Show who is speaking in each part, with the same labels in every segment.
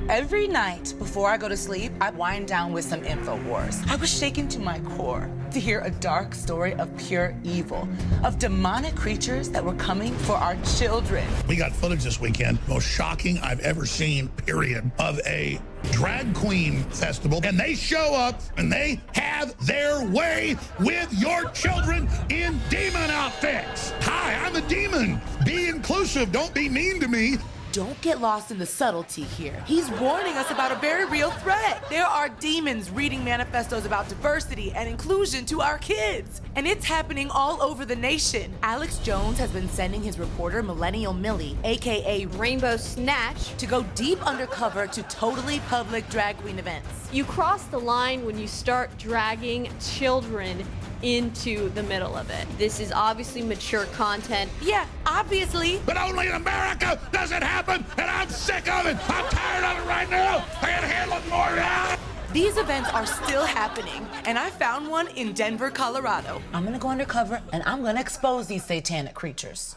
Speaker 1: Every night before I go to sleep, I wind down with some info wars. I was shaken to my core to hear a dark story of pure evil, of demonic creatures that were coming for our children.
Speaker 2: We got footage this weekend, most shocking I've ever seen, period, of a drag queen festival. And they show up and they have their way with your children in demon outfits. Hi, I'm a demon. Be inclusive. Don't be mean to me.
Speaker 1: Don't get lost in the subtlety here. He's warning us about a very real threat. There are demons reading manifestos about diversity and inclusion to our kids. And it's happening all over the nation. Alex Jones has been sending his reporter, Millennial Millie, AKA Rainbow Snatch, to go deep undercover to totally public drag queen events.
Speaker 3: You cross the line when you start dragging children into the middle of it. This is obviously mature content.
Speaker 1: Yeah, obviously.
Speaker 2: But only in America does it happen, and I'm sick of it. I'm tired of it right now. I can't handle it more now.
Speaker 1: These events are still happening, and I found one in Denver, Colorado. I'm gonna go undercover, and I'm gonna expose these satanic creatures.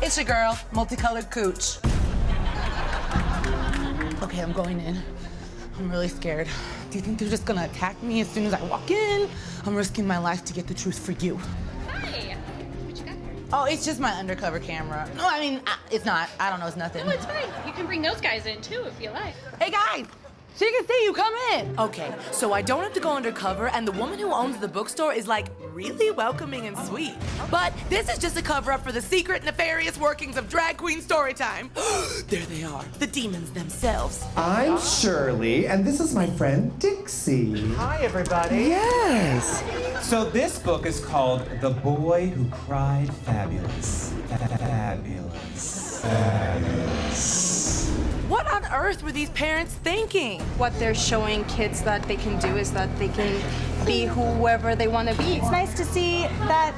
Speaker 1: It's your girl, multicolored cooch. Okay, I'm going in. I'm really scared. Do you think they're just gonna attack me as soon as I walk in? I'm risking my life to get the truth for you.
Speaker 4: Hi. What you got here?
Speaker 1: Oh, it's just my undercover camera. No, I mean, it's not. I don't know, it's nothing.
Speaker 4: No, it's fine. You can bring those guys in too if you like.
Speaker 1: Hey, guys! She can see you, come in! Okay, so I don't have to go undercover, and the woman who owns the bookstore is like really welcoming and sweet. But this is just a cover-up for the secret, nefarious workings of drag queen story time. There they are, the demons themselves.
Speaker 5: I'm Shirley, and this is my friend Dixie.
Speaker 6: Hi, everybody.
Speaker 5: Yes.
Speaker 6: So this book is called The Boy Who Cried Fabulous. Fabulous.
Speaker 1: What on earth were these parents thinking?
Speaker 7: What they're showing kids that they can do is that they can be whoever they want to be.
Speaker 8: It's nice to see that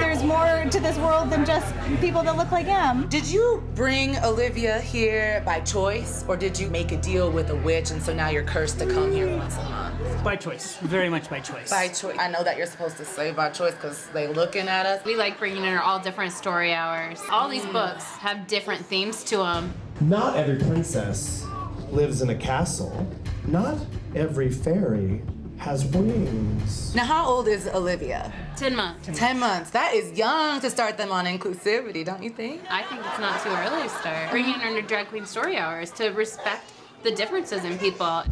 Speaker 8: there's more to this world than just people that look like him.
Speaker 1: Did you bring Olivia here by choice, or did you make a deal with a witch and so now you're cursed to come here once a month?
Speaker 9: By choice, very much by choice.
Speaker 1: By choice. I know that you're supposed to say by choice because they looking at us.
Speaker 4: We like bringing in all different story hours. All these books have different themes to them.
Speaker 5: Not every princess lives in a castle. Not every fairy has wings.
Speaker 1: Now, how old is Olivia?
Speaker 4: 10 months.
Speaker 1: 10 months. That is young to start them on inclusivity, don't you think?
Speaker 4: I think it's not too early to start. Bringing her into drag queen story hours to respect the differences in people.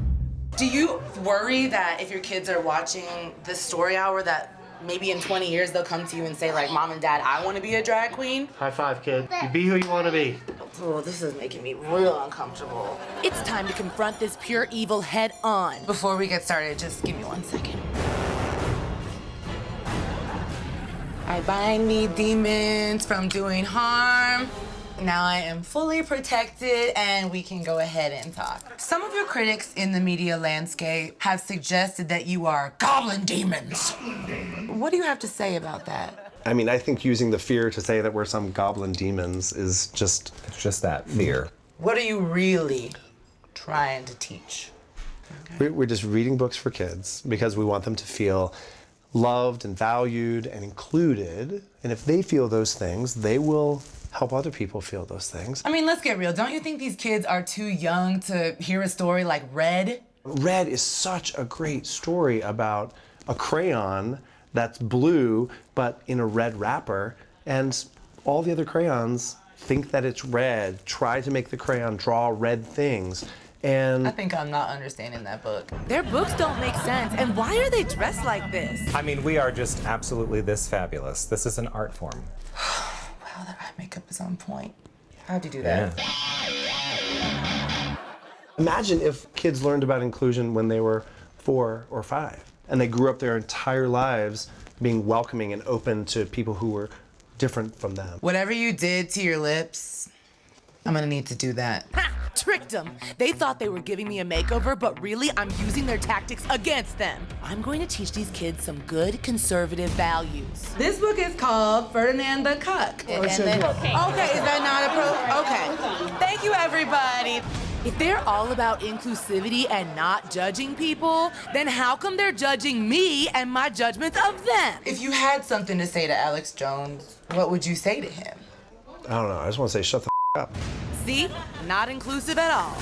Speaker 1: Do you worry that if your kids are watching this story hour that maybe in 20 years they'll come to you and say like, Mom and Dad, I want to be a drag queen?
Speaker 6: High five, kid. You be who you want to be.
Speaker 1: Oh, this is making me real uncomfortable. It's time to confront this pure evil head on. Before we get started, just give me 1 second. I bind me demons from doing harm. Now I am fully protected and we can go ahead and talk. Some of your critics in the media landscape have suggested that you are goblin demons. What do you have to say about that?
Speaker 10: I mean, I think using the fear to say that we're some goblin demons is just...
Speaker 6: It's just that, fear.
Speaker 1: What are you really trying to teach?
Speaker 10: Okay. We're just reading books for kids because we want them to feel loved and valued and included. And if they feel those things, they will help other people feel those things.
Speaker 1: I mean, let's get real. Don't you think these kids are too young to hear a story like Red?
Speaker 10: Red is such a great story about a crayon that's blue, but in a red wrapper, and all the other crayons think that it's red, try to make the crayon draw red things, and...
Speaker 1: I think I'm not understanding that book. Their books don't make sense, and why are they dressed like this?
Speaker 6: I mean, we are just absolutely this fabulous. This is an art form.
Speaker 1: Wow, that eye makeup is on point. How'd you do that?
Speaker 10: Yeah. Imagine if kids learned about inclusion when they were 4 or 5. And they grew up their entire lives being welcoming and open to people who were different from them.
Speaker 1: Whatever you did to your lips, I'm gonna need to do that. Ha! Tricked them. They thought they were giving me a makeover, but really I'm using their tactics against them. I'm going to teach these kids some good conservative values. This book is called Ferdinand the Cuck. Okay, is that not Okay. Thank you, everybody. If they're all about inclusivity and not judging people, then how come they're judging me and my judgments of them? If you had something to say to Alex Jones, what would you say to him?
Speaker 10: I don't know. I just want to say shut the up.
Speaker 1: See? Not inclusive at all.